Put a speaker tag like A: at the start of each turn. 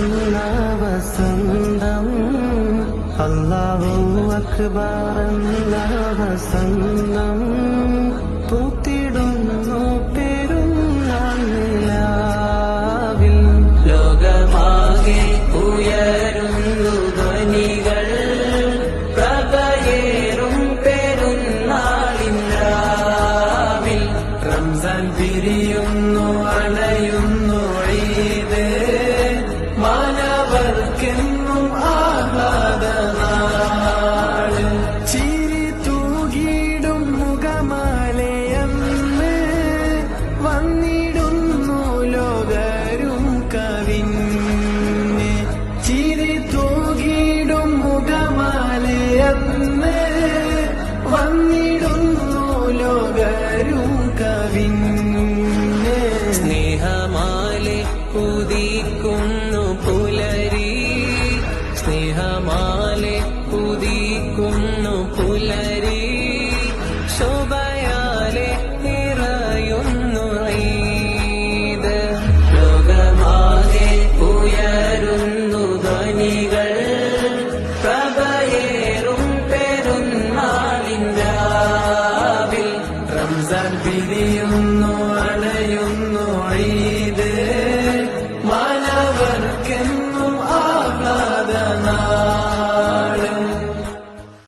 A: തേടുന്ന വസന്തം അല്ലാഹു അക്ബർ എന്ന വസന്തം പൂത്തിടുന്നു പെരുന്നാൾ നിലാവിൽ. ലോകമാകെ ഉയരുന്നു ധ്വനികൾ പ്രഭയേറും പെരുന്നാളിൻ രാവിൽ. റംസാൻ പിരിയുന്നു അണയുന്നു ഈദ് മാനവർക്കെന്നും ആഹ്ലാദനാള്. ചിരി തൂകിടും മുഖമാലയന്ന് വന്നിടുന്നു ലോകരും കവിഞ്ഞ്. ചിരി തൂകിടും മുഖമാലയന്ന് വന്നിടുന്നു ലോകരും കവിഞ്ഞ്. സ്നേഹമാലെ ഉദിക്കുന്നു പുലരി, സ്നേഹമാലെ ഉദിക്കുന്നു പുലരി. ശോഭയാലെ നിറയുന്നു ഈദ്. ലോകമാകെ ഉയരുന്നു ധ്വനികൾ പ്രഭയേറും പെരുന്നാളിൻ രാവിൽ. റംസാൻ പിരിയുന്നു അണയുന്നു